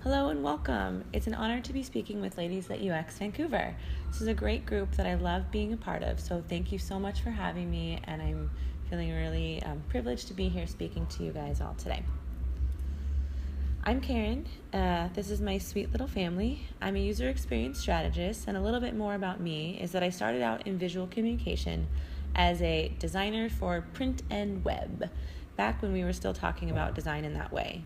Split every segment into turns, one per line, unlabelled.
Hello and welcome. It's an honor to be speaking with ladies at UX Vancouver. This is a great group that I love being a part of, so thank you so much for having me, and I'm feeling really privileged to be here speaking to you guys all today. I'm Karen. This is my sweet little family. I'm a user experience strategist, and a little bit more about me is that I started out in visual communication as a designer for print and web, back when we were still talking about design in that way.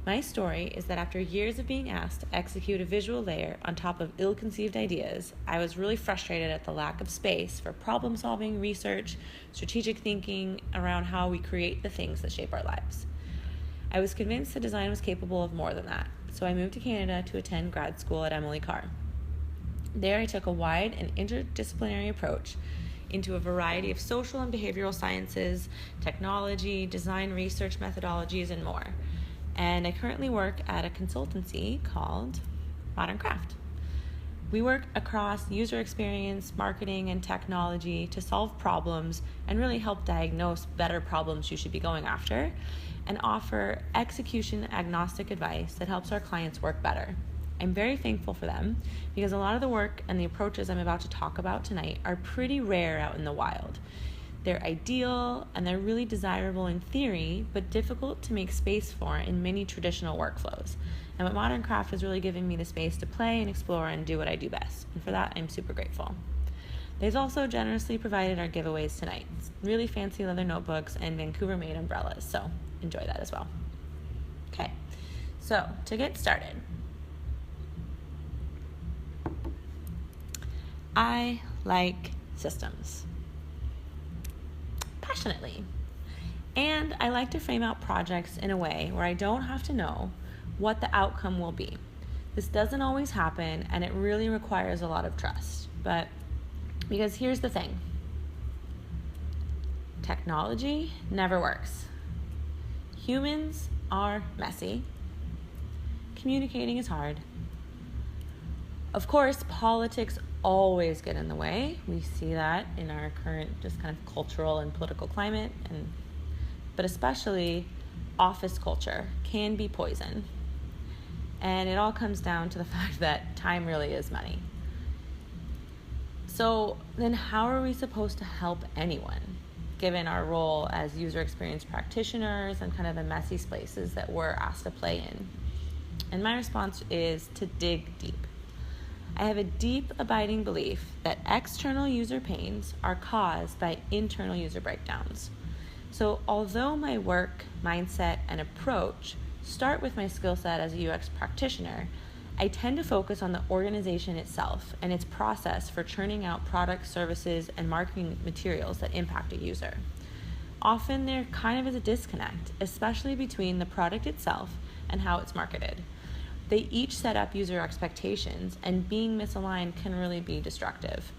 My story is that after years of being asked to execute a visual layer on top of ill-conceived ideas, I was really frustrated at the lack of space for problem-solving, research, strategic thinking around how we create the things that shape our lives. I was convinced that design was capable of more than that, so I moved to Canada to attend grad school at Emily Carr. There I took a wide and interdisciplinary approach into a variety of social and behavioral sciences, technology, design research methodologies, and more. And I currently work at a consultancy called Modern Craft. We work across user experience, marketing, and technology to solve problems and really help diagnose better problems you should be going after, and offer execution agnostic advice that helps our clients work better. I'm very thankful for them because a lot of the work and the approaches I'm about to talk about tonight are pretty rare out in the wild. They're ideal and they're really desirable in theory, but difficult to make space for in many traditional workflows. And what Modern Craft is really giving me the space to play and explore and do what I do best. And for that, I'm super grateful. They've also generously provided our giveaways tonight. Really fancy leather notebooks and Vancouver-made umbrellas, so enjoy that as well. Okay, so to get started, I like systems. Passionately. And I like to frame out projects in a way where I don't have to know what the outcome will be. This doesn't always happen, and it really requires a lot of trust. But because here's the thing, technology never works. Humans are messy. Communicating is hard. Of course, politics always get in the way. We see that in our current just kind of cultural and political climate, but especially office culture can be poison. And it all comes down to the fact that time really is money. So then how are we supposed to help anyone, given our role as user experience practitioners and kind of the messy spaces that we're asked to play in? And my response is to dig deep. I have a deep, abiding belief that external user pains are caused by internal user breakdowns. So although my work, mindset, and approach start with my skill set as a UX practitioner, I tend to focus on the organization itself and its process for churning out products, services, and marketing materials that impact a user. Often there kind of is a disconnect, especially between the product itself and how it's marketed. They each set up user expectations, and being misaligned can really be destructive.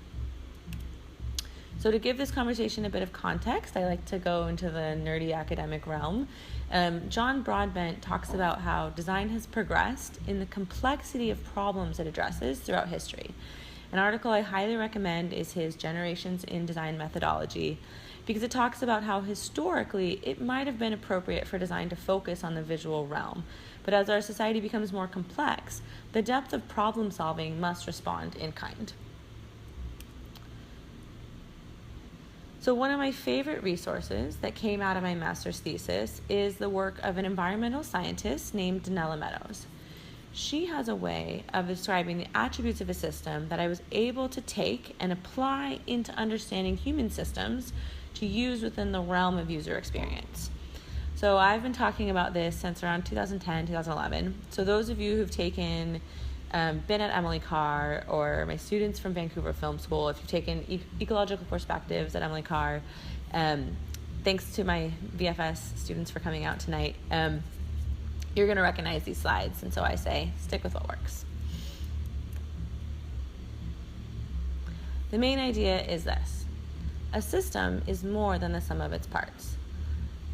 So to give this conversation a bit of context, I like to go into the nerdy academic realm. John Broadbent talks about how design has progressed in the complexity of problems it addresses throughout history. An article I highly recommend is his Generations in Design Methodology, because it talks about how historically it might have been appropriate for design to focus on the visual realm. But as our society becomes more complex, the depth of problem solving must respond in kind. So one of my favorite resources that came out of my master's thesis is the work of an environmental scientist named Donella Meadows. She has a way of describing the attributes of a system that I was able to take and apply into understanding human systems to use within the realm of user experience. So I've been talking about this since around 2010, 2011. So those of you who've been at Emily Carr, or my students from Vancouver Film School, if you've taken ecological perspectives at Emily Carr, thanks to my VFS students for coming out tonight, you're going to recognize these slides. And so I say, stick with what works. The main idea is this: a system is more than the sum of its parts.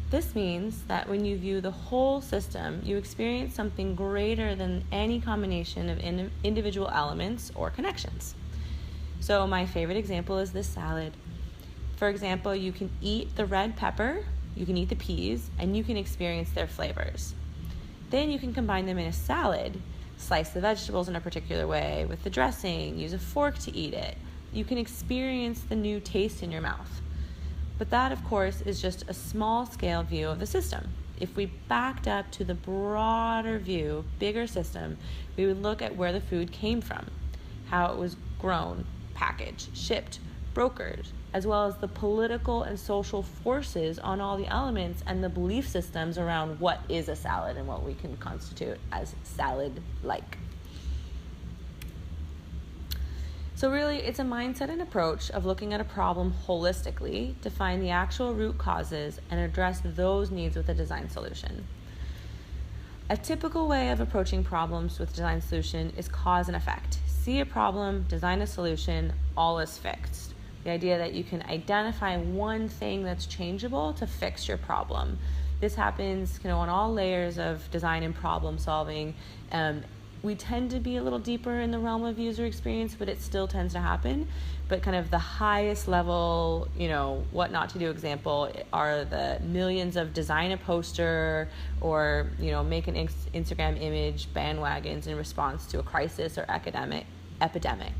This means that when you view the whole system, you experience something greater than any combination of individual elements or connections. So my favorite example is this salad. For example, you can eat the red pepper, you can eat the peas, and you can experience their flavors. Then you can combine them in a salad. Slice the vegetables in a particular way with the dressing, use a fork to eat it. You can experience the new taste in your mouth. But that, of course, is just a small-scale view of the system. If we backed up to the broader view, bigger system, we would look at where the food came from, how it was grown, packaged, shipped, brokered, as well as the political and social forces on all the elements and the belief systems around what is a salad and what we can constitute as salad-like. So really, it's a mindset and approach of looking at a problem holistically to find the actual root causes and address those needs with a design solution. A typical way of approaching problems with design solution is cause and effect. See a problem, design a solution, all is fixed. The idea that you can identify one thing that's changeable to fix your problem. This happens, on all layers of design and problem solving. We tend to be a little deeper in the realm of user experience, but it still tends to happen. But kind of the highest level, what not to do example are the millions of design a poster or, make an Instagram image bandwagons in response to a crisis or epidemic,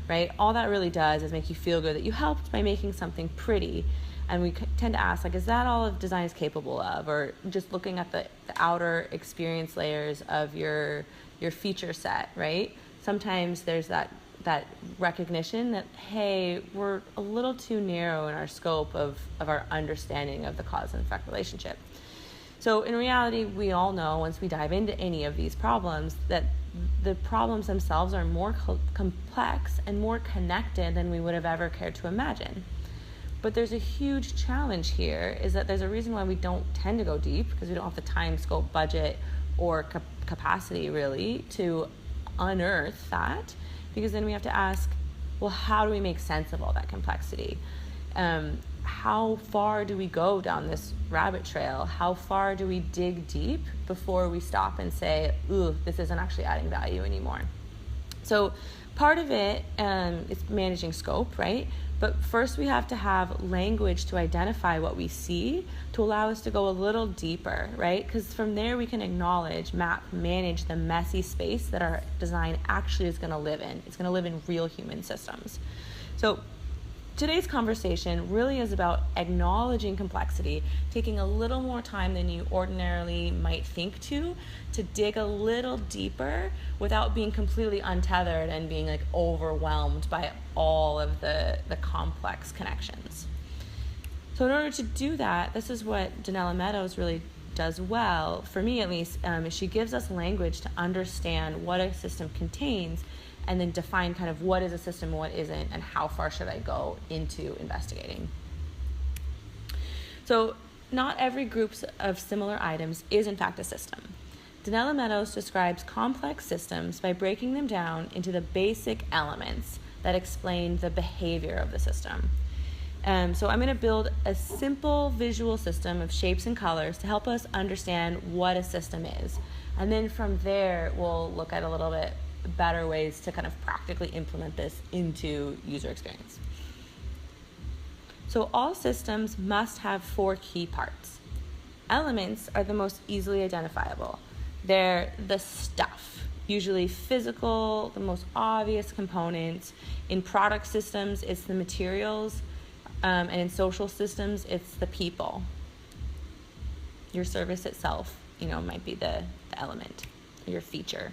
right? All that really does is make you feel good that you helped by making something pretty. And we tend to ask, is that all of design is capable of? Or just looking at the outer experience layers of your feature set, right? Sometimes there's that recognition that, hey, we're a little too narrow in our scope of our understanding of the cause and effect relationship. So in reality, we all know once we dive into any of these problems that the problems themselves are more complex and more connected than we would have ever cared to imagine. But there's a huge challenge here is that there's a reason why we don't tend to go deep, because we don't have the time, scope, budget, or capacity really to unearth that, because then we have to ask, well, how do we make sense of all that complexity? How far do we go down this rabbit trail? How far do we dig deep before we stop and say, ooh, this isn't actually adding value anymore? So part of it is managing scope, right? But first we have to have language to identify what we see to allow us to go a little deeper, right? Because from there we can acknowledge, map, manage the messy space that our design actually is going to live in. It's going to live in real human systems. So today's conversation really is about acknowledging complexity, taking a little more time than you ordinarily might think to dig a little deeper without being completely untethered and being overwhelmed by all of the complex connections. So in order to do that, this is what Donella Meadows really does well, for me at least, is she gives us language to understand what a system contains and then define kind of what is a system and what isn't, and how far should I go into investigating. So not every group of similar items is in fact a system. Donella Meadows describes complex systems by breaking them down into the basic elements that explain the behavior of the system. So I'm going to build a simple visual system of shapes and colors to help us understand what a system is. And then from there, we'll look at a little bit better ways to kind of practically implement this into user experience. So all systems must have 4 key parts. Elements are the most easily identifiable. They're the stuff, usually physical, the most obvious components. In product systems, it's the materials, and in social systems, it's the people. Your service itself, might be the element, your feature.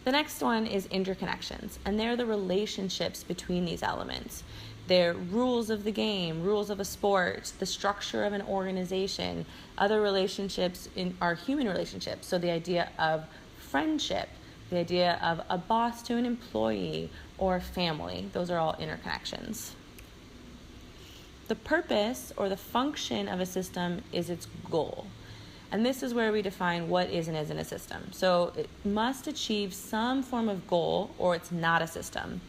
The next one is interconnections, and they're the relationships between these elements. They're rules of the game, rules of a sport, the structure of an organization. Other relationships are human relationships, so the idea of friendship, the idea of a boss to an employee, or family. Those are all interconnections. The purpose or the function of a system is its goal. And this is where we define what is and isn't a system. So it must achieve some form of goal or it's not a system.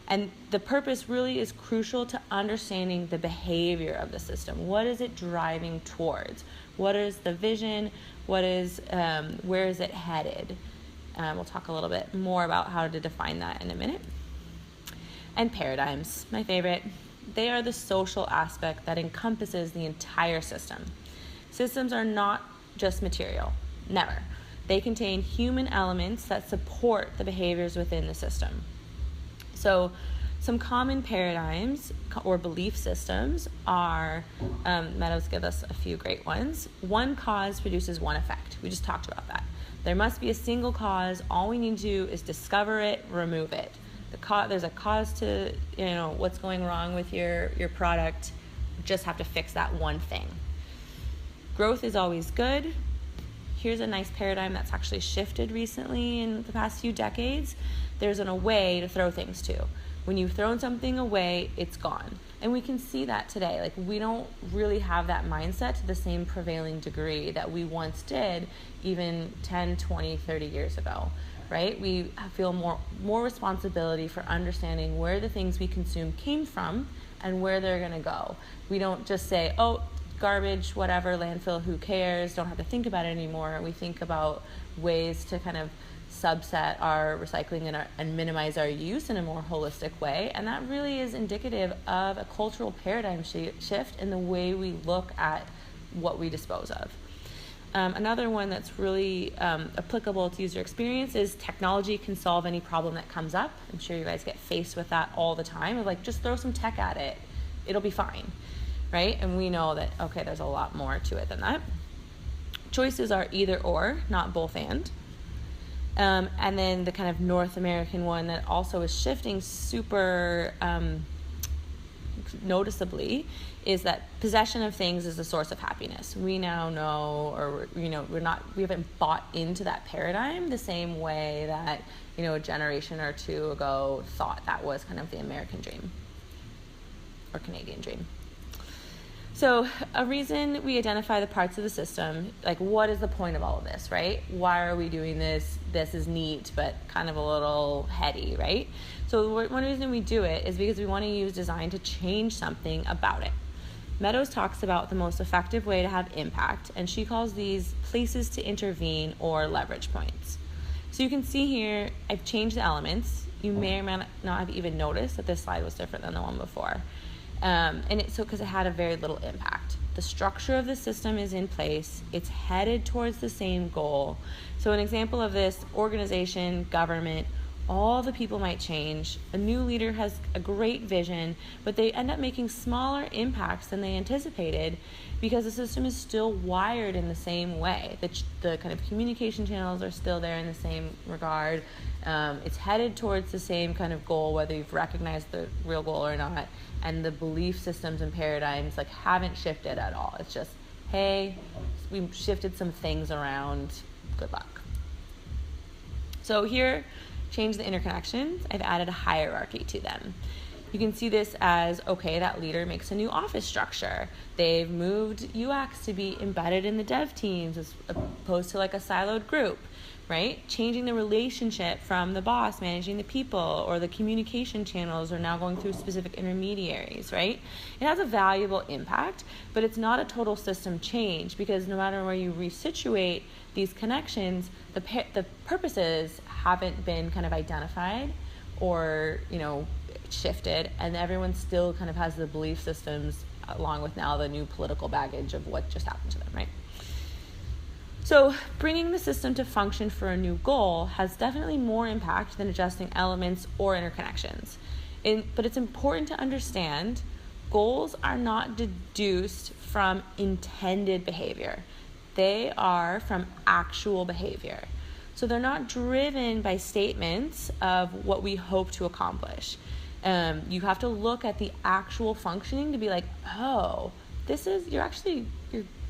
And the purpose really is crucial to understanding the behavior of the system. What is it driving towards? What is the vision? Where is it headed? We'll talk a little bit more about how to define that in a minute. And paradigms, my favorite. They are the social aspect that encompasses the entire system. Systems are not just material. Never. They contain human elements that support the behaviors within the system. So some common paradigms or belief systems are, Meadows gives us a few great ones. One cause produces one effect. We just talked about that. There must be a single cause. All we need to do is discover it, remove it. There's a cause to what's going wrong with your product. You just have to fix that one thing. Growth is always good. Here's a nice paradigm that's actually shifted recently in the past few decades. There's a way to throw things to. When you've thrown something away, it's gone. And we can see that today. Like, we don't really have that mindset to the same prevailing degree that we once did even 10, 20, 30 years ago, right? We feel more responsibility for understanding where the things we consume came from and where they're going to go. We don't just say, oh, garbage, whatever, landfill, who cares, don't have to think about it anymore. We think about ways to kind of subset our recycling and minimize our use in a more holistic way. And that really is indicative of a cultural paradigm shift in the way we look at what we dispose of. Another one that's really applicable to user experience is technology can solve any problem that comes up. I'm sure you guys get faced with that all the time, of like, just throw some tech at it, it'll be fine, right? And we know that, okay, there's a lot more to it than that. Choices are either or, not both and. And then the kind of North American one that also is shifting super noticeably is that possession of things is a source of happiness. We now know, or we haven't bought into that paradigm the same way that a generation or two ago thought that was kind of the American dream or Canadian dream. So a reason we identify the parts of the system, like what is the point of all of this, right? Why are we doing this? This is neat, but kind of a little heady, right? So one reason we do it is because we want to use design to change something about it. Meadows talks about the most effective way to have impact, and she calls these places to intervene or leverage points. So you can see here, I've changed the elements. You may or may not have even noticed that this slide was different than the one before. Because it had a very little impact. The structure of the system is in place. It's headed towards the same goal. So an example of this, organization, government, all the people might change. A new leader has a great vision, but they end up making smaller impacts than they anticipated because the system is still wired in the same way. The kind of communication channels are still there in the same regard. It's headed towards the same kind of goal, whether you've recognized the real goal or not. And the belief systems and paradigms haven't shifted at all. It's just, hey, we've shifted some things around. Good luck. So here, change the interconnections. I've added a hierarchy to them. You can see this as, okay, that leader makes a new office structure. They've moved UX to be embedded in the dev teams as opposed to a siloed group, right? Changing the relationship from the boss managing the people, or the communication channels are now going through specific intermediaries, right? It has a valuable impact, but it's not a total system change, because no matter where you resituate these connections, the purposes haven't been kind of identified or, shifted, and everyone still kind of has the belief systems along with now the new political baggage of what just happened to them, right? So bringing the system to function for a new goal has definitely more impact than adjusting elements or interconnections. But it's important to understand goals are not deduced from intended behavior. They are from actual behavior. So they're not driven by statements of what we hope to accomplish. You have to look at the actual functioning to be like, oh,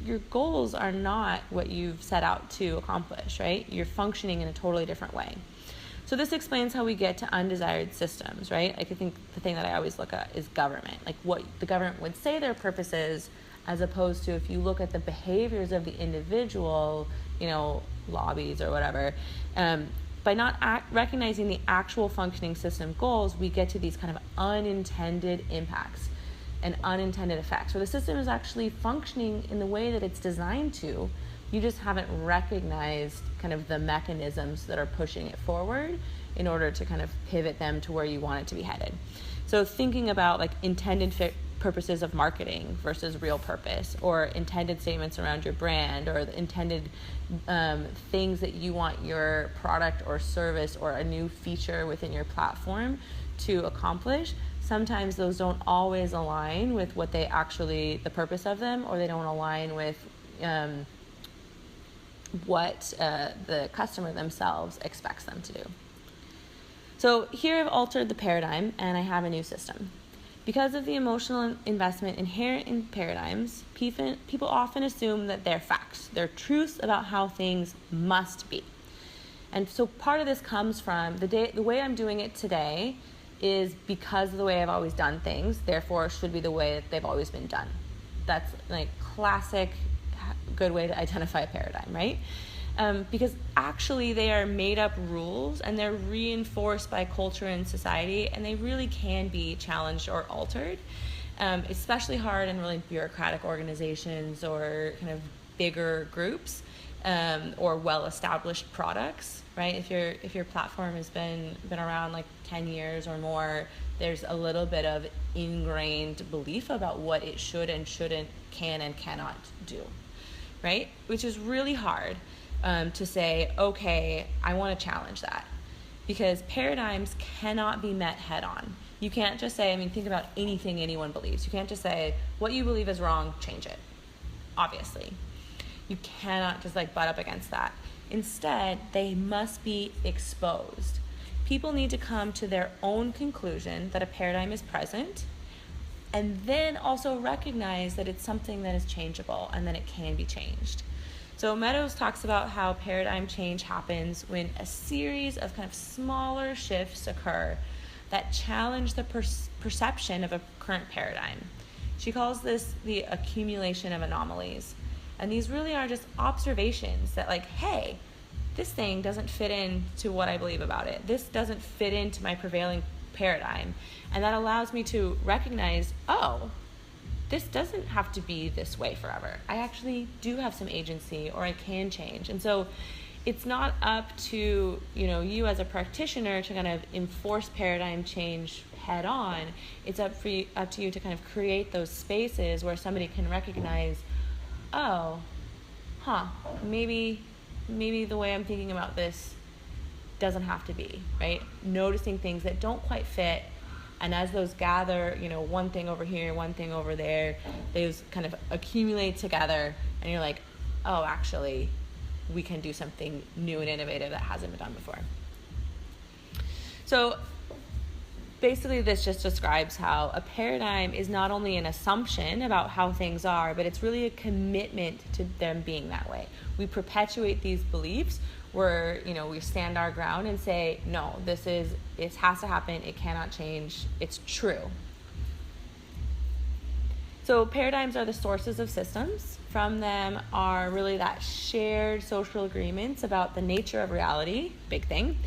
your goals are not what you've set out to accomplish, right? You're functioning in a totally different way. So this explains how we get to undesired systems, right? I think the thing that I always look at is government, what the government would say their purpose is, as opposed to if you look at the behaviors of the individual, lobbies or whatever. By not recognizing the actual functioning system goals, we get to these kind of unintended impacts and unintended effects, where the system is actually functioning in the way that it's designed to. You just haven't recognized kind of the mechanisms that are pushing it forward in order to kind of pivot them to where you want it to be headed. So thinking about intended purposes of marketing versus real purpose, or intended statements around your brand, or the intended things that you want your product or service or a new feature within your platform to accomplish. Sometimes those don't always align with what they actually, the purpose of them, or they don't align with what the customer themselves expects them to do. So here I've altered the paradigm and I have a new system. Because of the emotional investment inherent in paradigms, people often assume that they're facts, they're truths about how things must be. And so part of this comes from the way I'm doing it today is because of the way I've always done things, therefore it should be the way that they've always been done. That's like classic good way to identify a paradigm, right? Because actually they are made up rules and they're reinforced by culture and society, and they really can be challenged or altered, especially hard in really bureaucratic organizations or kind of bigger groups, or well-established products, right? If your platform has been around like 10 years or more, there's a little bit of ingrained belief about what it should and shouldn't, can and cannot do, right? Which is really hard to say, okay, I want to challenge that, because paradigms cannot be met head on. You can't just say, think about anything anyone believes. You can't just say, what you believe is wrong, change it. Obviously. You cannot just butt up against that. Instead, they must be exposed. People need to come to their own conclusion that a paradigm is present, and then also recognize that it's something that is changeable and that it can be changed. So Meadows talks about how paradigm change happens when a series of kind of smaller shifts occur that challenge the perception of a current paradigm. She calls this the accumulation of anomalies. And these really are just observations that hey, this thing doesn't fit into what I believe about it. This doesn't fit into my prevailing paradigm. And that allows me to recognize, oh, this doesn't have to be this way forever. I actually do have some agency, or I can change. And so it's not up to you as a practitioner to kind of enforce paradigm change head on. It's up to you to kind of create those spaces where somebody can recognize, oh, maybe the way I'm thinking about this doesn't have to be, right? Noticing things that don't quite fit. And as those gather, one thing over here, one thing over there, those kind of accumulate together, and you're like, oh, actually, we can do something new and innovative that hasn't been done before. So basically, this just describes how a paradigm is not only an assumption about how things are, but it's really a commitment to them being that way. We perpetuate these beliefs where, we stand our ground and say, no, it has to happen, it cannot change, it's true. So paradigms are the sources of systems. From them are really that shared social agreements about the nature of reality, big thing.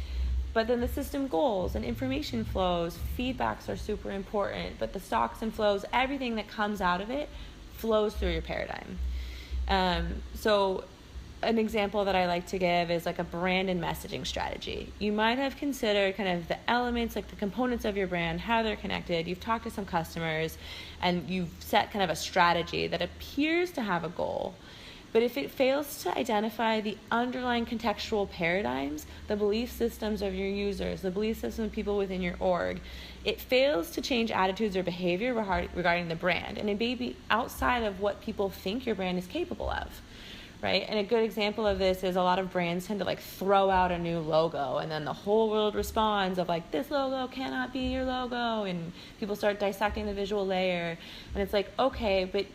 But then the system goals and information flows, feedbacks are super important, but the stocks and flows, everything that comes out of it flows through your paradigm. So an example that I like to give is a brand and messaging strategy. You might have considered kind of the elements, the components of your brand, how they're connected. You've talked to some customers and you've set kind of a strategy that appears to have a goal. But if it fails to identify the underlying contextual paradigms, the belief systems of your users, the belief system of people within your org, it fails to change attitudes or behavior regarding the brand. And it may be outside of what people think your brand is capable of, right? And a good example of this is a lot of brands tend to throw out a new logo, and then the whole world responds of this logo cannot be your logo, and people start dissecting the visual layer. And it's okay, but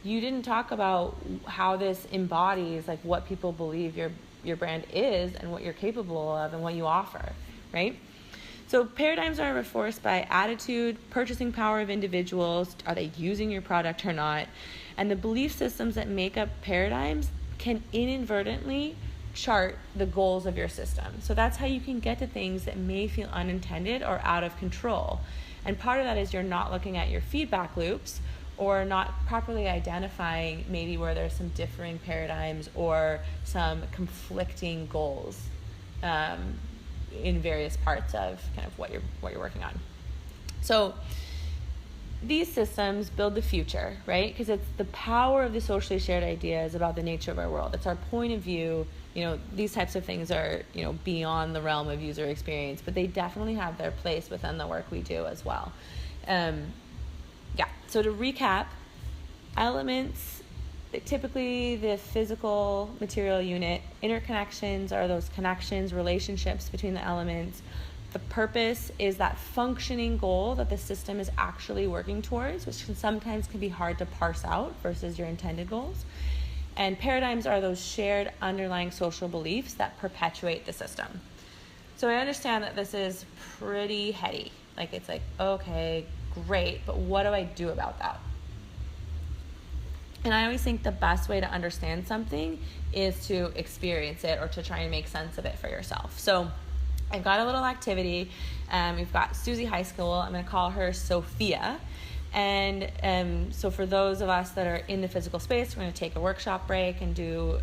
you didn't talk about how this embodies what people believe your brand is and what you're capable of and what you offer, right? So paradigms are reinforced by attitude, purchasing power of individuals, are they using your product or not? And the belief systems that make up paradigms can inadvertently chart the goals of your system. So that's how you can get to things that may feel unintended or out of control. And part of that is you're not looking at your feedback loops, or not properly identifying maybe where there's some differing paradigms or some conflicting goals in various parts of kind of what you're working on. So these systems build the future, right? Because it's the power of the socially shared ideas about the nature of our world. It's our point of view. These types of things are, beyond the realm of user experience, but they definitely have their place within the work we do as well. So to recap, elements, typically the physical material unit. Interconnections are those connections, relationships between the elements. The purpose is that functioning goal that the system is actually working towards, which sometimes can be hard to parse out versus your intended goals. And paradigms are those shared underlying social beliefs that perpetuate the system. So I understand that this is pretty heady. It's okay, great, but what do I do about that? And I always think the best way to understand something is to experience it or to try and make sense of it for yourself. So I've got a little activity. We've got Susie High School. I'm going to call her Sophia. And so for those of us that are in the physical space, we're going to take a workshop break and do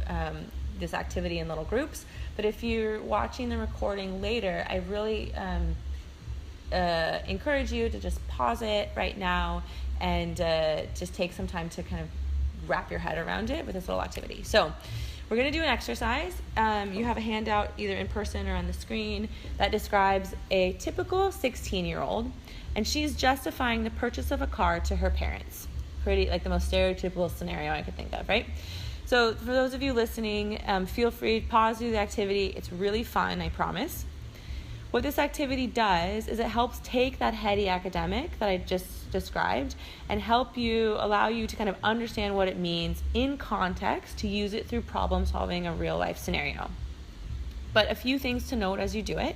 this activity in little groups. But if you're watching the recording later, I really encourage you to just pause it right now and just take some time to kind of wrap your head around it with this little activity. So we're going to do an exercise. You have a handout either in person or on the screen that describes a typical 16-year-old, and she's justifying the purchase of a car to her parents. Pretty the most stereotypical scenario I could think of, right? So for those of you listening, feel free to pause, do the activity. It's really fun, I promise. What this activity does is it helps take that heady academic that I just described and allow you to kind of understand what it means in context to use it through problem solving a real life scenario. But a few things to note as you do it.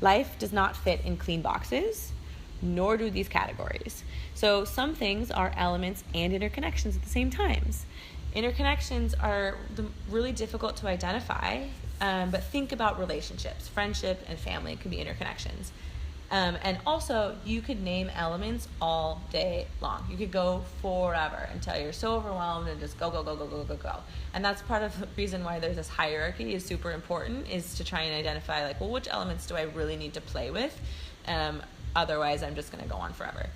Life does not fit in clean boxes, nor do these categories. So some things are elements and interconnections at the same times. Interconnections are really difficult to identify, but think about relationships. Friendship and family can be interconnections. And also, you could name elements all day long. You could go forever until you're so overwhelmed and just go. And that's part of the reason why there's this hierarchy is super important, is to try and identify, which elements do I really need to play with? Otherwise, I'm just going to go on forever.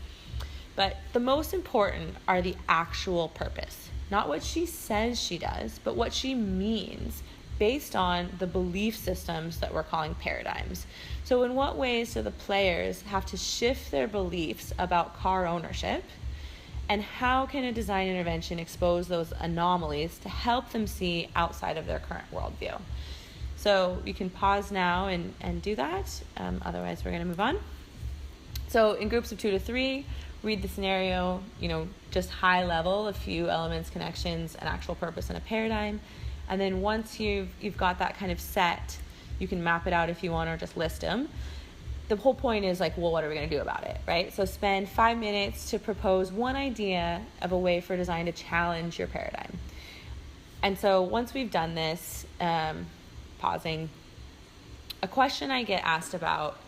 But the most important are the actual purpose. Not what she says she does, but what she means based on the belief systems that we're calling paradigms. So in what ways do the players have to shift their beliefs about car ownership? And how can a design intervention expose those anomalies to help them see outside of their current worldview? So you can pause now and do that. Otherwise, we're going to move on. So in groups of 2 to 3, read the scenario, just high level, a few elements, connections, an actual purpose, and a paradigm. And then once you've got that kind of set, you can map it out if you want or just list them. The whole point is what are we going to do about it, right? So spend 5 minutes to propose one idea of a way for design to challenge your paradigm. And so once we've done this, pausing, a question I get asked about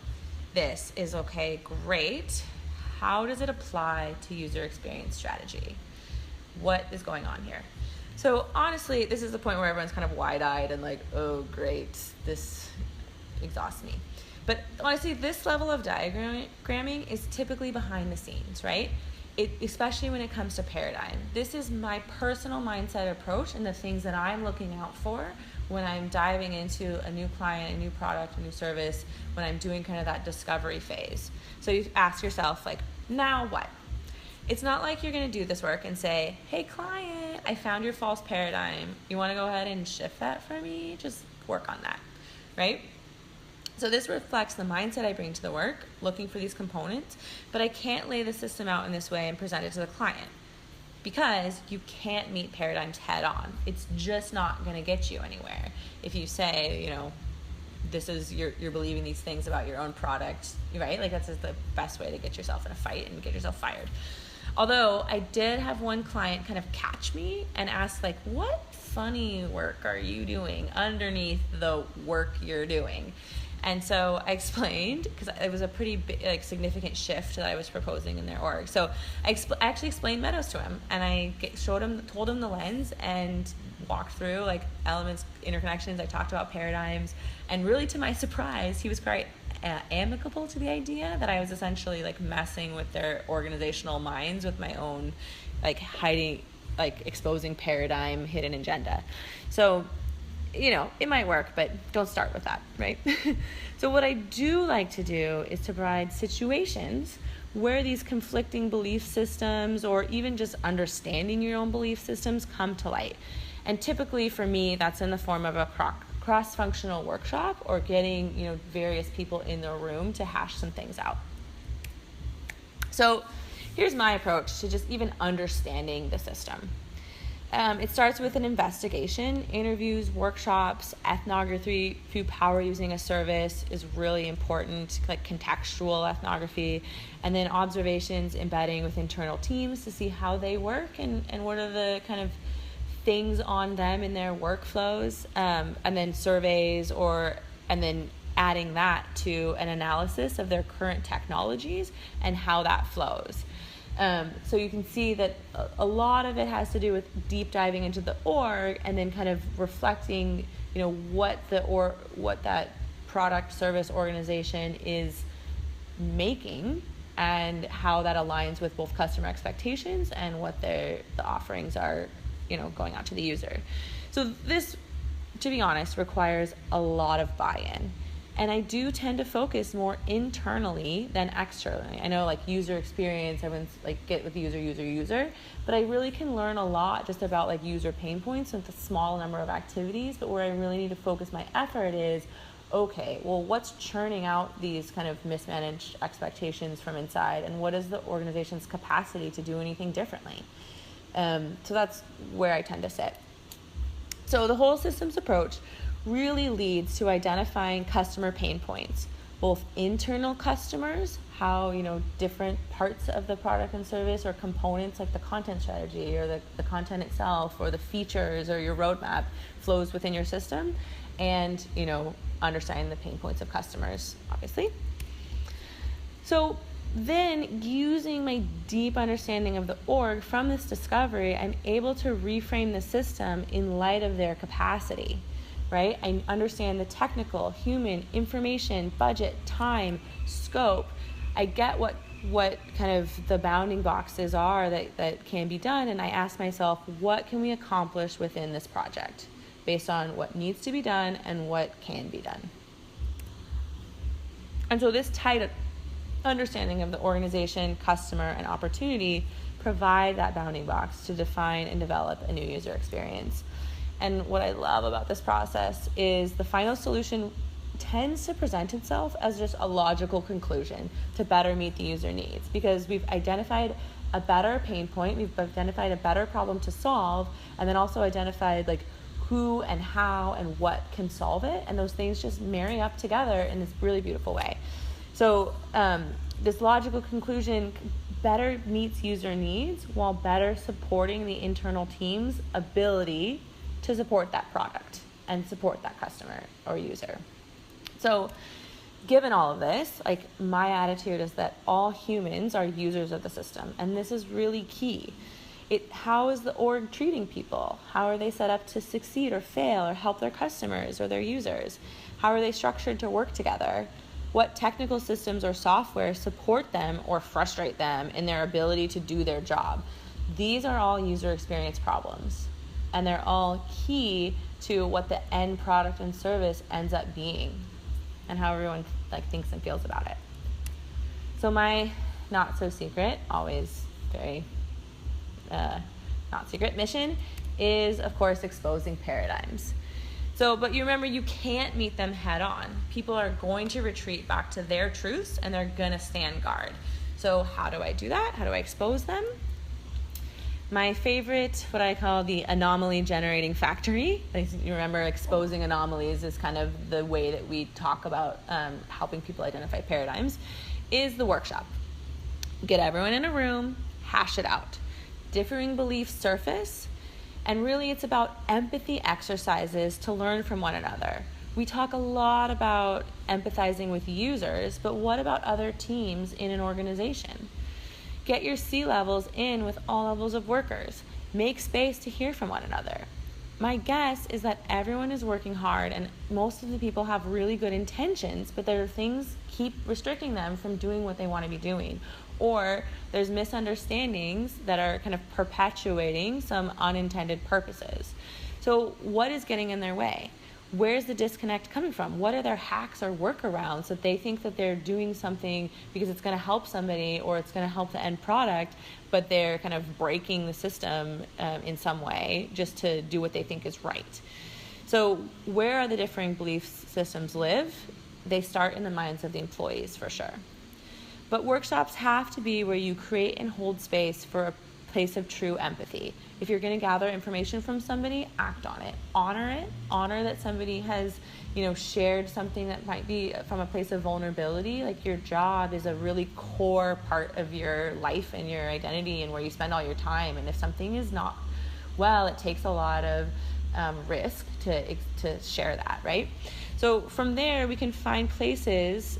this is, okay, great. How does it apply to user experience strategy? What is going on here? So honestly, this is the point where everyone's kind of wide-eyed and oh, great, this exhausts me. But honestly, this level of diagramming is typically behind the scenes, right? Especially when it comes to paradigm. This is my personal mindset approach and the things that I'm looking out for when I'm diving into a new client, a new product, a new service, when I'm doing kind of that discovery phase. So you ask yourself, now what? It's not like you're going to do this work and say, hey, client, I found your false paradigm. You want to go ahead and shift that for me? Just work on that, right? So this reflects the mindset I bring to the work, looking for these components, but I can't lay the system out in this way and present it to the client because you can't meet paradigms head on. It's just not going to get you anywhere. If you say, this is, you're believing these things about your own product, right? That's just the best way to get yourself in a fight and get yourself fired. Although I did have one client kind of catch me and ask, what funny work are you doing underneath the work you're doing? And so I explained, because it was a pretty big, significant shift that I was proposing in their org. So I actually explained Meadows to him, and I told him the lens, and walked through elements, interconnections. I talked about paradigms, and really to my surprise, he was quite amicable to the idea, that I was essentially like messing with their organizational minds with my own exposing paradigm, hidden agenda. So, it might work, but don't start with that, right? So what I do like to do is to provide situations where these conflicting belief systems, or even just understanding your own belief systems, come to light. And typically for me, that's in the form of a cross-functional workshop, or getting, various people in the room to hash some things out. So here's my approach to just even understanding the system. It starts with an investigation. Interviews, workshops, ethnography through power using a service is really important, like contextual ethnography, and then observations embedding with internal teams to see how they work and what are the kind of things on them in their workflows, and then surveys, and then adding that to an analysis of their current technologies and how that flows. So you can see that a lot of it has to do with deep diving into the org, and then kind of reflecting, what that product service organization is making, and how that aligns with both customer expectations and what the offerings are, going out to the user. So this, to be honest, requires a lot of buy-in. And I do tend to focus more internally than externally. I know user experience, everyone's get with user, but I really can learn a lot just about user pain points with a small number of activities. But where I really need to focus my effort is, okay, well, what's churning out these kind of mismanaged expectations from inside, and what is the organization's capacity to do anything differently? So that's where I tend to sit. So the whole systems approach really leads to identifying customer pain points, both internal customers, how different parts of the product and service or components, like the content strategy or the content itself or the features or your roadmap, flows within your system, and understanding the pain points of customers, obviously. So then, using my deep understanding of the org from this discovery, I'm able to reframe the system in light of their capacity. Right? I understand the technical, human, information, budget, time, scope. I get what kind of the bounding boxes are that can be done, and I ask myself, what can we accomplish within this project based on what needs to be done and what can be done. And so this tight understanding of the organization, customer, and opportunity provide that bounding box to define and develop a new user experience. And what I love about this process is the final solution tends to present itself as just a logical conclusion to better meet the user needs, because we've identified a better pain point, we've identified a better problem to solve, and then also identified who and how and what can solve it, and those things just marry up together in this really beautiful way. So this logical conclusion better meets user needs while better supporting the internal team's ability to support that product and support that customer or user. So given all of this, my attitude is that all humans are users of the system, and this is really key. How is the org treating people? How are they set up to succeed or fail or help their customers or their users? How are they structured to work together? What technical systems or software support them or frustrate them in their ability to do their job? These are all user experience problems, and they're all key to what the end product and service ends up being and how everyone thinks and feels about it. So my not so secret, always very not secret mission is, of course, exposing paradigms. But you remember, you can't meet them head on. People are going to retreat back to their truths, and they're going to stand guard. So how do I do that? How do I expose them? My favorite, what I call the anomaly generating factory, you remember exposing anomalies is kind of the way that we talk about helping people identify paradigms, is the workshop. Get everyone in a room, hash it out. Differing beliefs surface, and really it's about empathy exercises to learn from one another. We talk a lot about empathizing with users, but what about other teams in an organization? Get your C-levels in with all levels of workers. Make space to hear from one another. my guess is that everyone is working hard and most of the people have really good intentions, but there are things keep restricting them from doing what they want to be doing. Or there's misunderstandings that are kind of perpetuating some unintended purposes. So what is getting in their way? Where's the disconnect coming from? What are their hacks or workarounds that they think that they're doing something because it's going to help somebody or it's going to help the end product, but they're kind of breaking the system in some way just to do what they think is right? So where are the differing belief systems live? They start in the minds of the employees for sure. But workshops have to be where you create and hold space for a place of true empathy. If you're going to gather information from somebody, act on it. Honor that somebody has, shared something that might be from a place of vulnerability. Like, your job is a really core part of your life and your identity and where you spend all your time. And if something is not well, it takes a lot of risk to share that, right? So from there, we can find places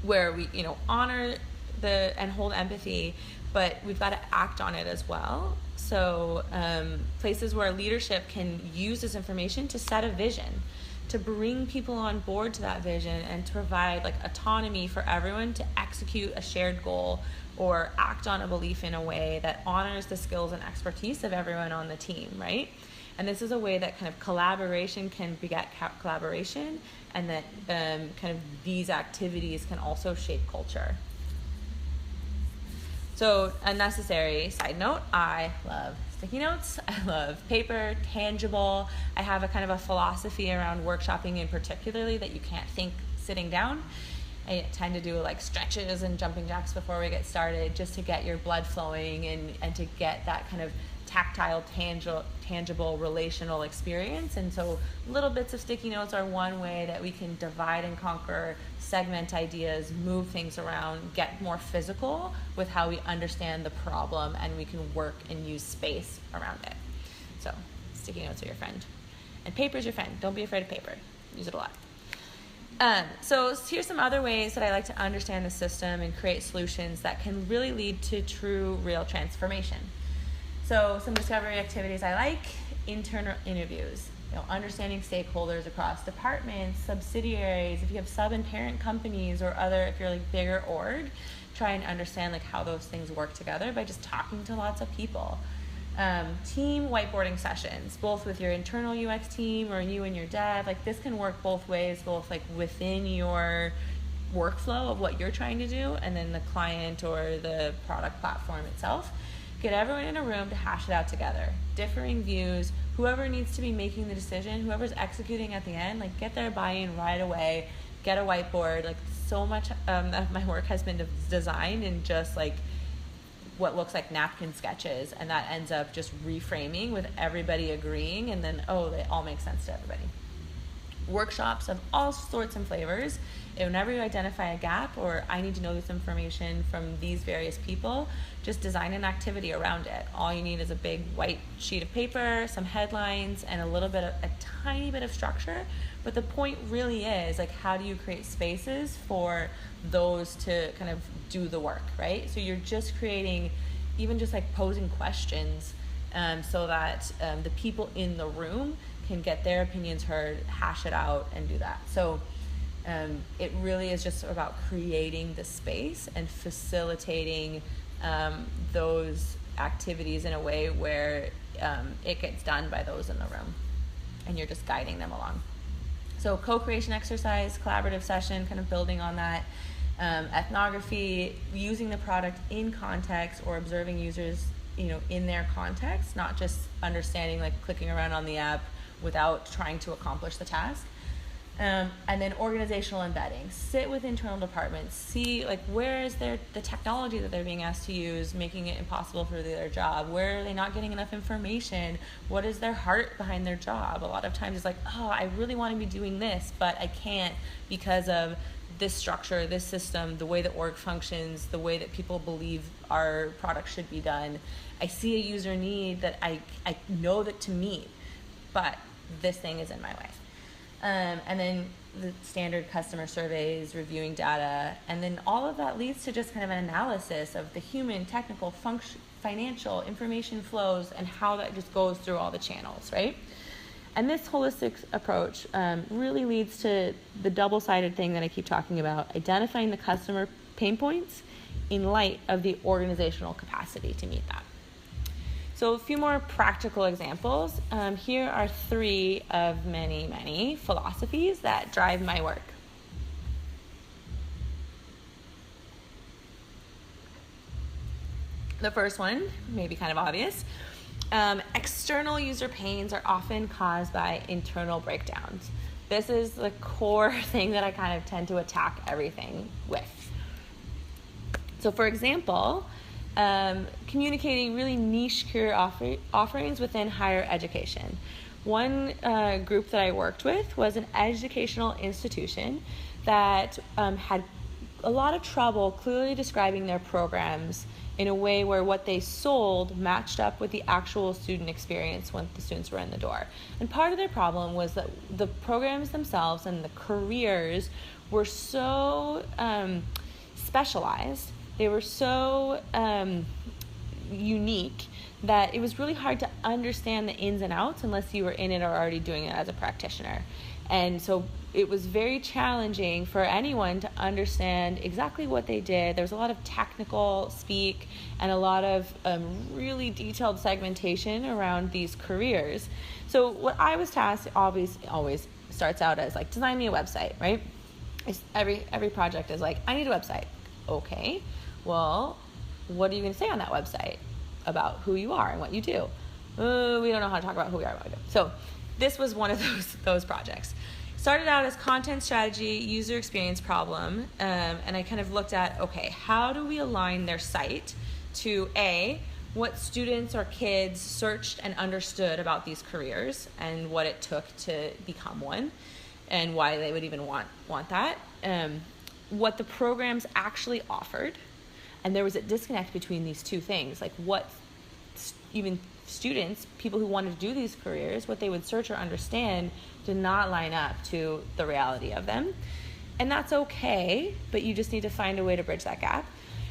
where we, honor and hold empathy, but we've got to act on it as well. So places where leadership can use this information to set a vision, to bring people on board to that vision, and to provide autonomy for everyone to execute a shared goal or act on a belief in a way that honors the skills and expertise of everyone on the team, right? And this is a way that kind of collaboration can beget collaboration, and that kind of these activities can also shape culture. So, a necessary side note, I love sticky notes. I love paper, tangible. I have a kind of a philosophy around workshopping in particularly that you can't think sitting down. I tend to do stretches and jumping jacks before we get started, just to get your blood flowing and to get that kind of tactile, tangible, relational experience. And so little bits of sticky notes are one way that we can divide and conquer, segment ideas, move things around, get more physical with how we understand the problem, and we can work and use space around it. So sticky notes are your friend. And paper is your friend. Don't be afraid of paper. Use it a lot. So here's some other ways that I like to understand the system and create solutions that can really lead to true, real transformation. So some discovery activities I like: internal interviews, understanding stakeholders across departments, subsidiaries, if you have sub and parent companies or other, if you're bigger org, try and understand how those things work together by just talking to lots of people. Team whiteboarding sessions, both with your internal UX team or you and your dev. This can work both ways, both within your workflow of what you're trying to do and then the client or the product platform itself. Get everyone in a room to hash it out together. Differing views, whoever needs to be making the decision, whoever's executing at the end, get their buy-in right away. Get a whiteboard. So much of my work has been designed in just what looks like napkin sketches, and that ends up just reframing with everybody agreeing, and then they all make sense to everybody. Workshops of all sorts and flavors. Whenever you identify a gap or I need to know this information from these various people, just design an activity around it. All you need is a big white sheet of paper, some headlines, and a tiny bit of structure. But the point really is how do you create spaces for those to kind of do the work, right? So you're just creating, even just posing questions so that the people in the room can get their opinions heard, hash it out, and do that. So it really is just about creating the space and facilitating those activities in a way where it gets done by those in the room, and you're just guiding them along. So co-creation exercise, collaborative session, kind of building on that. Ethnography, using the product in context or observing users, in their context, not just understanding, clicking around on the app without trying to accomplish the task. And then organizational embedding. Sit with internal departments. See where is the technology that they're being asked to use, making it impossible for their job? Where are they not getting enough information? What is their heart behind their job? A lot of times it's I really want to be doing this, but I can't because of this structure, this system, the way the org functions, the way that people believe our product should be done. I see a user need that I know that to meet, but this thing is in my way. And then the standard customer surveys, reviewing data, and then all of that leads to just kind of an analysis of the human, technical, financial information flows and how that just goes through all the channels, right? And this holistic approach really leads to the double-sided thing that I keep talking about, identifying the customer pain points in light of the organizational capacity to meet that. So a few more practical examples. Here are 3 of many, many philosophies that drive my work. The first one may be kind of obvious. External user pains are often caused by internal breakdowns. This is the core thing that I kind of tend to attack everything with. So for example, communicating really niche career offerings within higher education. One group that I worked with was an educational institution that had a lot of trouble clearly describing their programs in a way where what they sold matched up with the actual student experience when the students were in the door. And part of their problem was that the programs themselves and the careers were so specialized, they were so unique that it was really hard to understand the ins and outs unless you were in it or already doing it as a practitioner. And so it was very challenging for anyone to understand exactly what they did. There was a lot of technical speak and a lot of really detailed segmentation around these careers. So what I was tasked always starts out as like, design me a website, right? Every project is like, I need a website. Okay, well, what are you going to say on that website about who you are and what you do? We don't know how to talk about who we are and what we do. So this was one of those projects. Started out as content strategy, user experience problem, and I kind of looked at, okay, how do we align their site to A, what students or kids searched and understood about these careers and what it took to become one and why they would even want that, what the programs actually offered, and there was a disconnect between these two things, like what even students, people who wanted to do these careers, what they would search or understand did not line up to the reality of them. And that's okay, but you just need to find a way to bridge that gap.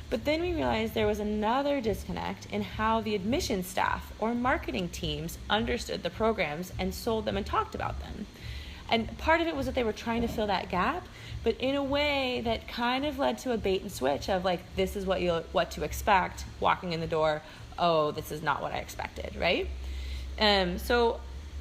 But then we realized there was another disconnect in how the admissions staff or marketing teams understood the programs and sold them and talked about them. And part of it was that they were trying to fill that gap, but in a way that kind of led to a bait and switch of like, this is what to expect walking in the door. Oh, this is not what I expected, right? So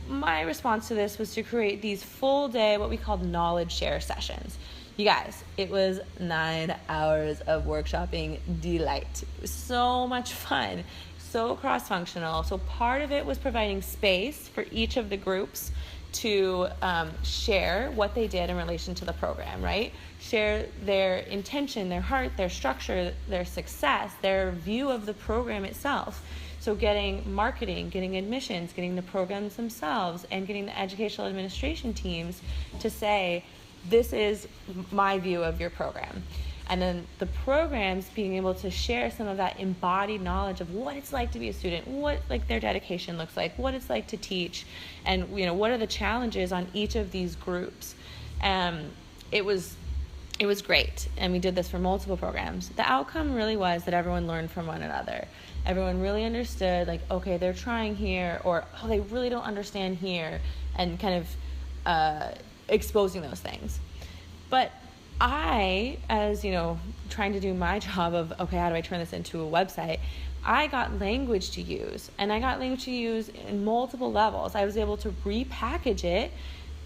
my response to this was to create these full day, what we called knowledge share sessions. You guys, it was 9 hours of workshopping delight. It was so much fun, so cross-functional. So part of it was providing space for each of the groups to share what they did in relation to the program, right? Share their intention, their heart, their structure, their success, their view of the program itself. So getting marketing, getting admissions, getting the programs themselves, and getting the educational administration teams to say, this is my view of your program. And then the programs being able to share some of that embodied knowledge of what it's like to be a student, what like their dedication looks like, what it's like to teach, and what are the challenges on each of these groups. It was great, and we did this for multiple programs. The outcome really was that everyone learned from one another. Everyone really understood, like, okay, they're trying here, or oh, they really don't understand here, and kind of exposing those things. But I, as trying to do my job of, okay, how do I turn this into a website? I got language to use, and I got language to use in multiple levels. I was able to repackage it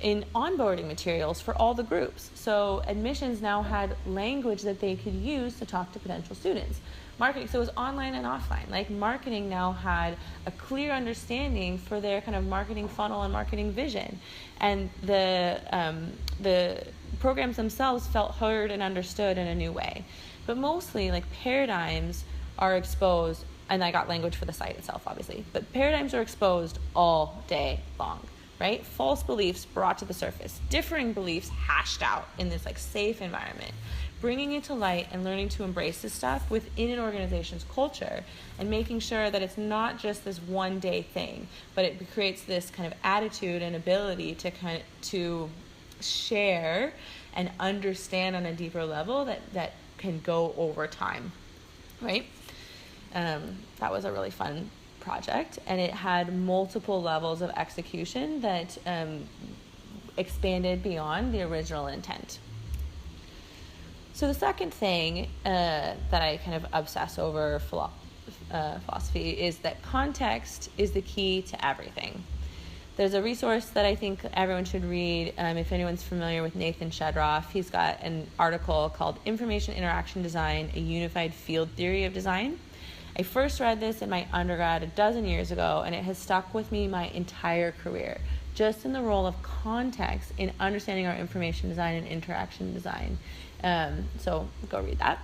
in onboarding materials for all the groups. So admissions now had language that they could use to talk to potential students. Marketing, so it was online and offline. Like marketing now had a clear understanding for their kind of marketing funnel and marketing vision. And the programs themselves felt heard and understood in a new way. But mostly like paradigms are exposed, and I got language for the site itself, obviously, but paradigms are exposed all day long. Right? False beliefs brought to the surface, differing beliefs hashed out in this like safe environment, bringing it to light and learning to embrace this stuff within an organization's culture and making sure that it's not just this one day thing, but it creates this kind of attitude and ability to share and understand on a deeper level that can go over time, right? That was a really fun project, and it had multiple levels of execution that expanded beyond the original intent. So the second thing that I kind of obsess over philosophy is that context is the key to everything. There's a resource that I think everyone should read. If anyone's familiar with Nathan Shedroff, he's got an article called Information Interaction Design, a Unified Field Theory of Design. I first read this in my undergrad a dozen years ago, and it has stuck with me my entire career, just in the role of context in understanding our information design and interaction design. So go read that.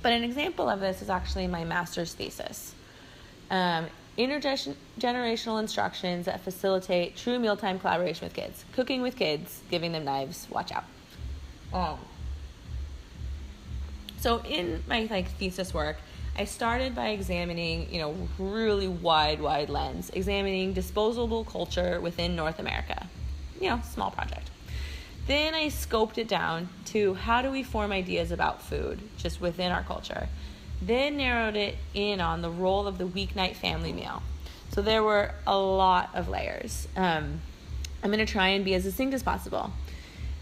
But an example of this is actually my master's thesis. Intergenerational instructions that facilitate true mealtime collaboration with kids. Cooking with kids, giving them knives, watch out. So in my thesis work, I started by examining, really wide lens, examining disposable culture within North America. Small project. Then I scoped it down to how do we form ideas about food just within our culture. Then narrowed it in on the role of the weeknight family meal. So there were a lot of layers. I'm going to try and be as succinct as possible.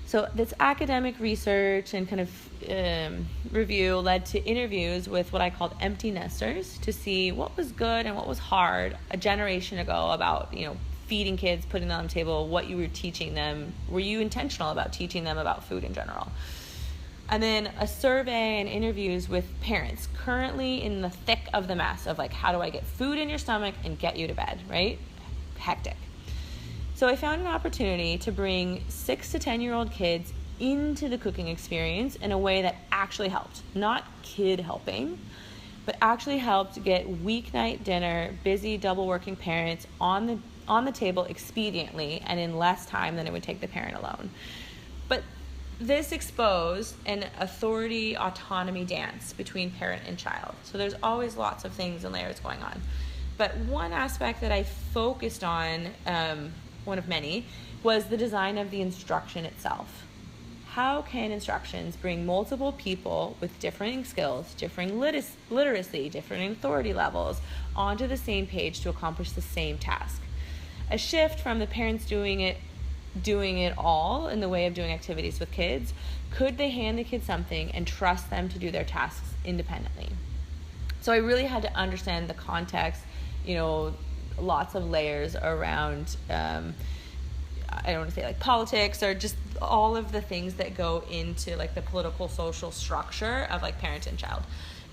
So this academic research and kind of review led to interviews with what I called empty nesters to see what was good and what was hard a generation ago about, feeding kids, putting them on the table, what you were teaching them. Were you intentional about teaching them about food in general? And then a survey and interviews with parents currently in the thick of the mess of how do I get food in your stomach and get you to bed, right? Hectic. So I found an opportunity to bring 6 to 10-year-old kids into the cooking experience in a way that actually helped. Not kid helping, but actually helped get weeknight dinner, busy double working parents on the table expediently and in less time than it would take the parent alone. But this exposed an authority autonomy dance between parent and child. So there's always lots of things and layers going on. But one aspect that I focused on, one of many, was the design of the instruction itself. How can instructions bring multiple people with differing skills, differing literacy, different authority levels onto the same page to accomplish the same task? A shift from the parents doing it all in the way of doing activities with kids. Could they hand the kids something and trust them to do their tasks independently? So I really had to understand the context, lots of layers around, I don't want to say politics or just all of the things that go into the political social structure of parent and child.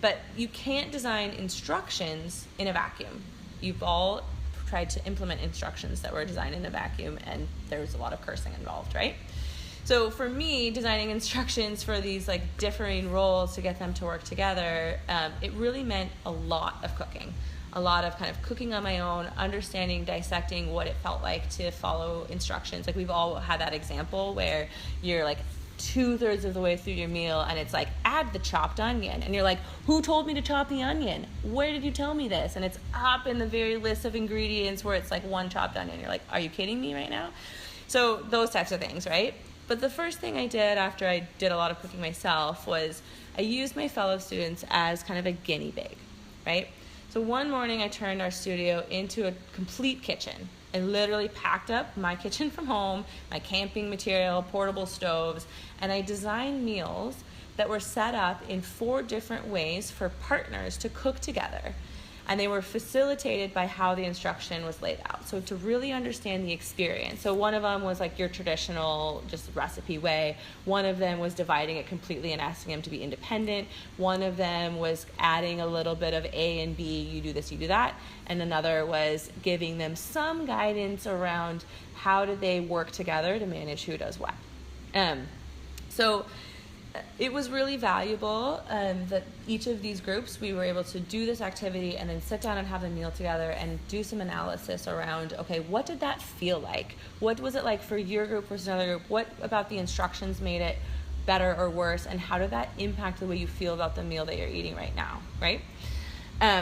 But you can't design instructions in a vacuum. You've all tried to implement instructions that were designed in a vacuum, and there's a lot of cursing involved, right? So for me, designing instructions for these differing roles to get them to work together, it really meant a lot of cooking. A lot of kind of cooking on my own, understanding, dissecting what it felt like to follow instructions. We've all had that example where you're 2/3 of the way through your meal and it's add the chopped onion. And you're who told me to chop the onion? Where did you tell me this? And it's up in the very list of ingredients where it's one chopped onion. You're are you kidding me right now? So those types of things, right? But the first thing I did after I did a lot of cooking myself was I used my fellow students as kind of a guinea pig, right? So one morning I turned our studio into a complete kitchen. I literally packed up my kitchen from home, my camping material, portable stoves, and I designed meals that were set up in 4 different ways for partners to cook together. And they were facilitated by how the instruction was laid out. So to really understand the experience. So one of them was your traditional just recipe way. One of them was dividing it completely and asking them to be independent. One of them was adding a little bit of A and B, you do this, you do that. And another was giving them some guidance around how do they work together to manage who does what. So it was really valuable that each of these groups, we were able to do this activity and then sit down and have a meal together and do some analysis around, okay, what did that feel like? What was it like for your group versus another group? What about the instructions made it better or worse? And how did that impact the way you feel about the meal that you're eating right now, right?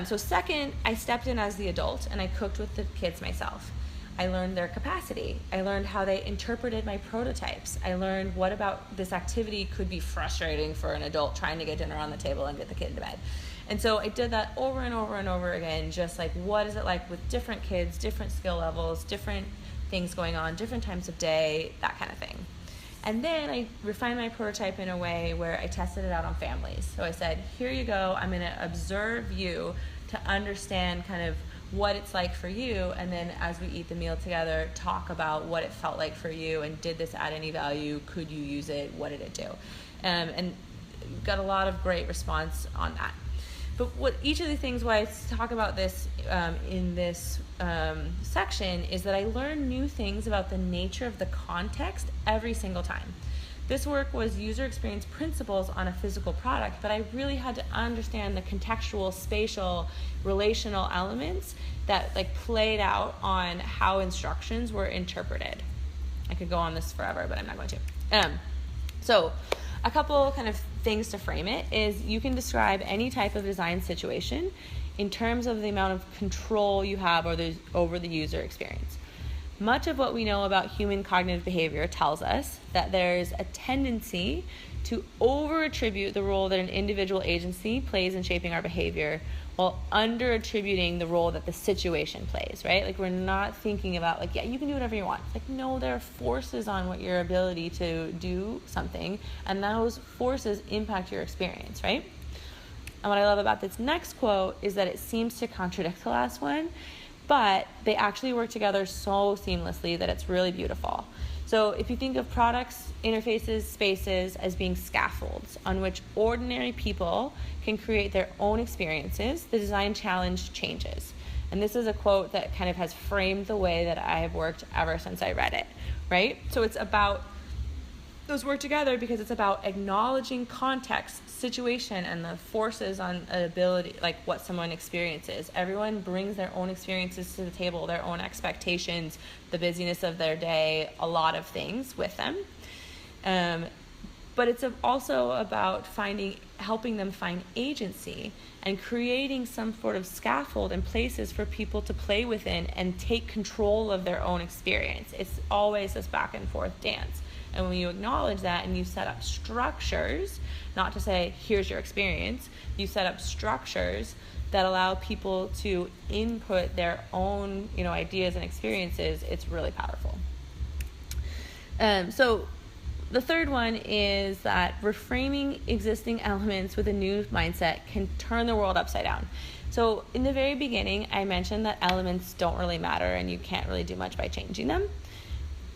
So second, I stepped in as the adult and I cooked with the kids myself. I learned their capacity. I learned how they interpreted my prototypes. I learned what about this activity could be frustrating for an adult trying to get dinner on the table and get the kid into bed. And so I did that over and over and over again, just like, what is it like with different kids, different skill levels, different things going on, different times of day, that kind of thing. And then I refined my prototype in a way where I tested it out on families. So I said, here you go, I'm going to observe you to understand kind of what it's like for you, and then as we eat the meal together, talk about what it felt like for you, and did this add any value, could you use it, what did it do? And got a lot of great response on that. But what each of the things why I talk about this in this section is that I learn new things about the nature of the context every single time. This work was user experience principles on a physical product, but I really had to understand the contextual, spatial, relational elements that like played out on how instructions were interpreted. I could go on this forever, but I'm not going to. So a couple kind of things to frame it is you can describe any type of design situation in terms of the amount of control you have over the user experience. Much of what we know about human cognitive behavior tells us that there's a tendency to over-attribute the role that an individual agency plays in shaping our behavior while under-attributing the role that the situation plays, right? Like, we're not thinking about, like, yeah, you can do whatever you want. Like, no, there are forces on what your ability to do something, and those forces impact your experience, right? And what I love about this next quote is that it seems to contradict the last one, but they actually work together so seamlessly that it's really beautiful. So if you think of products, interfaces, spaces as being scaffolds on which ordinary people can create their own experiences, the design challenge changes. And this is a quote that kind of has framed the way that I have worked ever since I read it, right? So it's about, those work together because it's about acknowledging context, situation, and the forces on ability, like what someone experiences. Everyone brings their own experiences to the table, their own expectations, the busyness of their day, a lot of things with them. But it's also about helping them find agency and creating some sort of scaffold and places for people to play within and take control of their own experience. It's always this back and forth dance. And when you acknowledge that and you set up structures, not to say, here's your experience, you set up structures that allow people to input their own, ideas and experiences, it's really powerful. So the third one is that reframing existing elements with a new mindset can turn the world upside down. So in the very beginning, I mentioned that elements don't really matter and you can't really do much by changing them.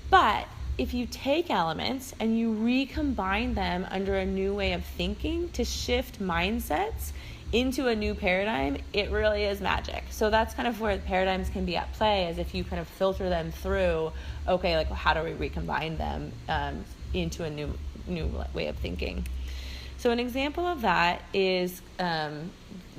But if you take elements and you recombine them under a new way of thinking to shift mindsets into a new paradigm, it really is magic. So that's kind of where paradigms can be at play, as if you kind of filter them through, okay, like how do we recombine them into a new way of thinking. So an example of that is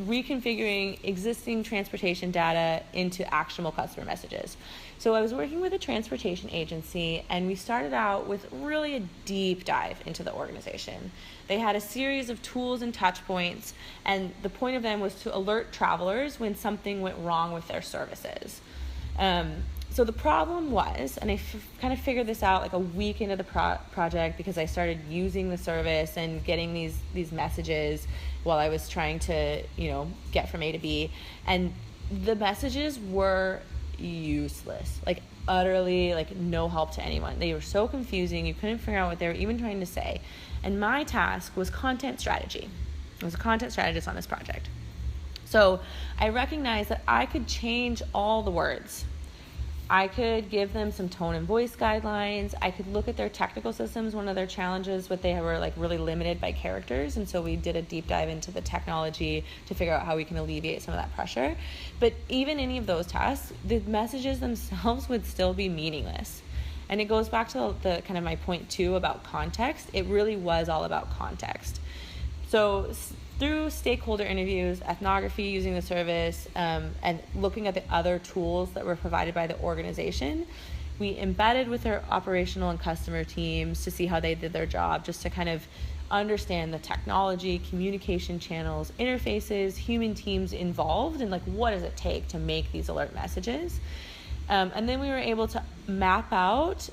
reconfiguring existing transportation data into actionable customer messages. So I was working with a transportation agency, and we started out with really a deep dive into the organization. They had a series of tools and touch points, and the point of them was to alert travelers when something went wrong with their services. So the problem was, and I kind of figured this out like a week into the project because I started using the service and getting these messages while I was trying to, get from A to B. And the messages were useless, like utterly, like no help to anyone. They were so confusing. You couldn't figure out what they were even trying to say. And my task was content strategy. I was a content strategist on this project. So I recognized that I could change all the words. I could give them some tone and voice guidelines. I could look at their technical systems. One of their challenges, what they were like really limited by characters. And so we did a deep dive into the technology to figure out how we can alleviate some of that pressure. But even any of those tasks, the messages themselves would still be meaningless. And it goes back to the kind of my point too about context. It really was all about context. So through stakeholder interviews, ethnography using the service, and looking at the other tools that were provided by the organization, we embedded with their operational and customer teams to see how they did their job, just to kind of understand the technology, communication channels, interfaces, human teams involved, and like what does it take to make these alert messages. And then we were able to map out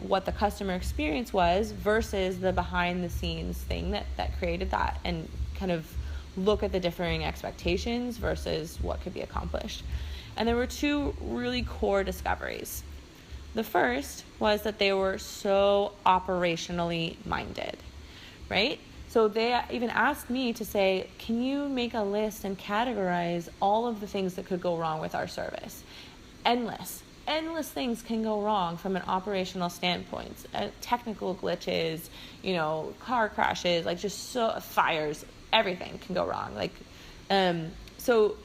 what the customer experience was versus the behind the scenes thing that created that, and kind of look at the differing expectations versus what could be accomplished. And there were two really core discoveries. The first was that they were so operationally minded, right? So they even asked me to say, can you make a list and categorize all of the things that could go wrong with our service? Endless things can go wrong from an operational standpoint. Technical glitches, car crashes, like just fires, everything can go wrong. So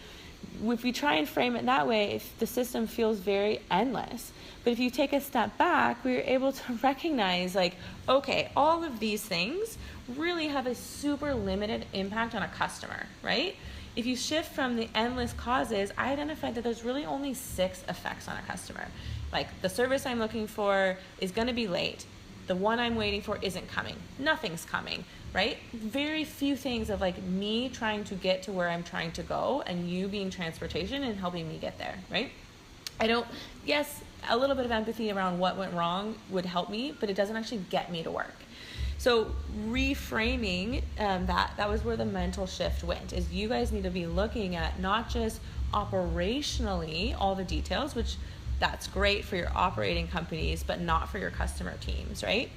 if we try and frame it that way, if the system feels very endless. But if you take a step back, we were able to recognize okay, all of these things really have a super limited impact on a customer, right? If you shift from the endless causes, I identified that there's really only 6 effects on a customer. Like, the service I'm looking for is going to be late. The one I'm waiting for isn't coming. Nothing's coming, right? Very few things of me trying to get to where I'm trying to go and you being transportation and helping me get there, right? Yes, a little bit of empathy around what went wrong would help me, but it doesn't actually get me to work. So reframing that was where the mental shift went, is you guys need to be looking at not just operationally all the details, which that's great for your operating companies, but not for your customer teams, right?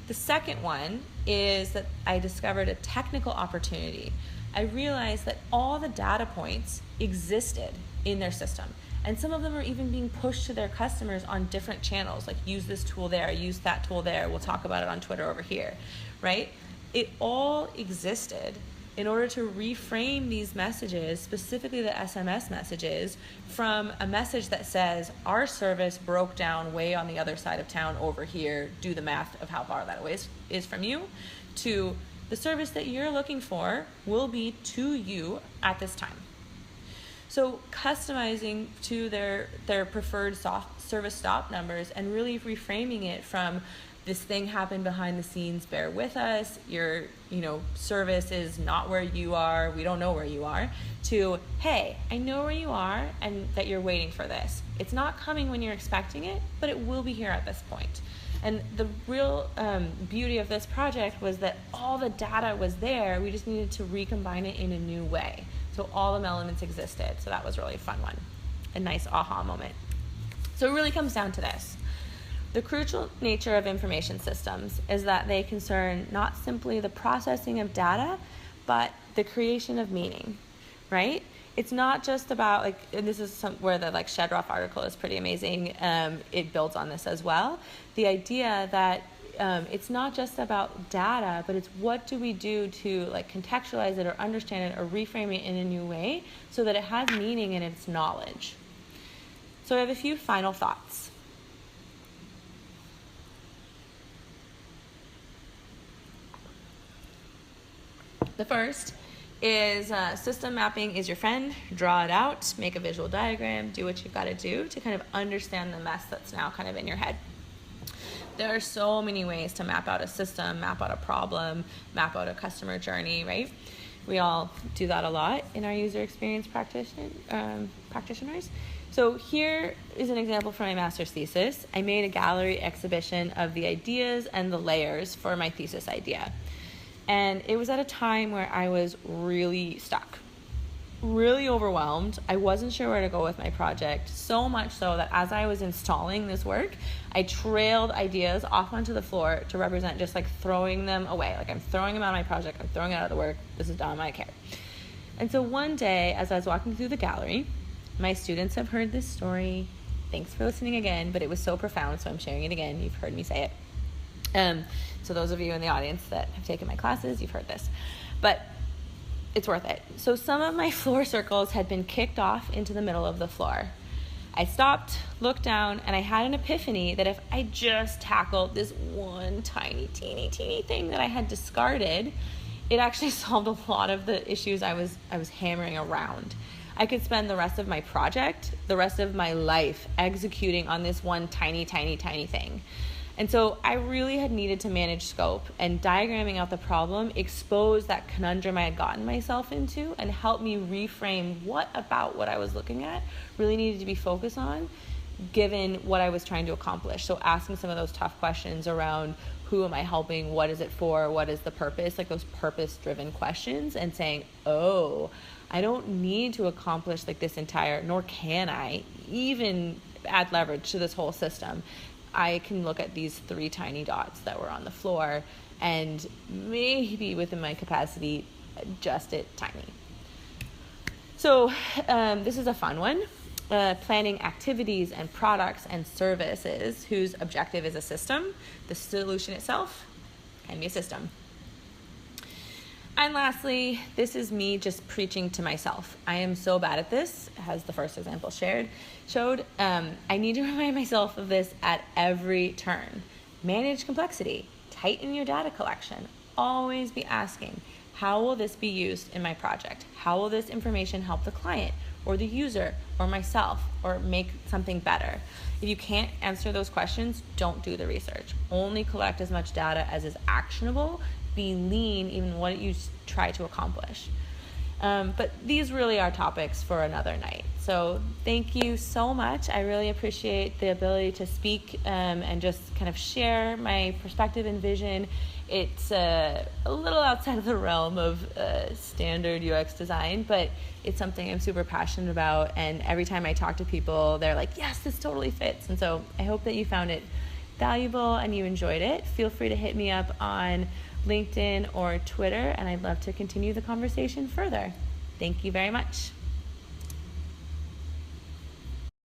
The second one is that I discovered a technical opportunity. I realized that all the data points existed in their system. And some of them are even being pushed to their customers on different channels, like use this tool there, use that tool there. We'll talk about it on Twitter over here, right? It all existed in order to reframe these messages, specifically the SMS messages, from a message that says, our service broke down way on the other side of town over here, do the math of how far that is from you, to the service that you're looking for will be to you at this time. So customizing to their preferred service stop numbers and really reframing it from this thing happened behind the scenes, bear with us, your service is not where you are, we don't know where you are, to, hey, I know where you are and that you're waiting for this. It's not coming when you're expecting it, but it will be here at this point. And the real beauty of this project was that all the data was there, we just needed to recombine it in a new way. So all the elements existed. So that was really a fun one, a nice aha moment. So it really comes down to this. The crucial nature of information systems is that they concern not simply the processing of data, but the creation of meaning, right? It's not just about and this is where the Shedroff article is pretty amazing. It builds on this as well. The idea that it's not just about data, but it's what do we do to contextualize it or understand it or reframe it in a new way so that it has meaning in its knowledge. So I have a few final thoughts. The first is system mapping is your friend. Draw it out, make a visual diagram, do what you've got to do to kind of understand the mess that's now kind of in your head. There are so many ways to map out a system, map out a problem, map out a customer journey, right? We all do that a lot in our user experience practitioners. So here is an example from my master's thesis. I made a gallery exhibition of the ideas and the layers for my thesis idea. And it was at a time where I was really stuck, really overwhelmed. I wasn't sure where to go with my project, so much so that as I was installing this work, I trailed ideas off onto the floor to represent just throwing them away. I'm throwing them out of my project, I'm throwing it out of the work, this is done, I care. And so one day, as I was walking through the gallery, my students have heard this story. Thanks for listening again, but it was so profound, so I'm sharing it again. You've heard me say it. So those of you in the audience that have taken my classes, you've heard this. But it's worth it. So some of my floor circles had been kicked off into the middle of the floor. I stopped, looked down, and I had an epiphany that if I just tackled this one tiny, teeny thing that I had discarded, it actually solved a lot of the issues I was hammering around. I could spend the rest of my project, the rest of my life, executing on this one tiny thing. And so I really had needed to manage scope, and diagramming out the problem exposed that conundrum I had gotten myself into and helped me reframe what about what I was looking at really needed to be focused on given what I was trying to accomplish. So asking some of those tough questions around who am I helping, what is it for, what is the purpose, like those purpose-driven questions, and saying, oh, I don't need to accomplish like this entire, nor can I even add leverage to this whole system. I can look at these 3 tiny dots that were on the floor and maybe within my capacity, adjust it tiny. So this is a fun one. Planning activities and products and services whose objective is a system. The solution itself can be a system. And lastly, this is me just preaching to myself. I am so bad at this, as the first example showed. I need to remind myself of this at every turn. Manage complexity. Tighten your data collection. Always be asking, how will this be used in my project? How will this information help the client or the user or myself or make something better? If you can't answer those questions, don't do the research. Only collect as much data as is actionable. Be lean even what you try to accomplish. But these really are topics for another night. So thank you so much. I really appreciate the ability to speak and just kind of share my perspective and vision. It's a little outside of the realm of standard UX design, but it's something I'm super passionate about. And every time I talk to people, they're like, yes, this totally fits. And so I hope that you found it valuable and you enjoyed it. Feel free to hit me up on LinkedIn or Twitter, and I'd love to continue the conversation further. Thank you very much.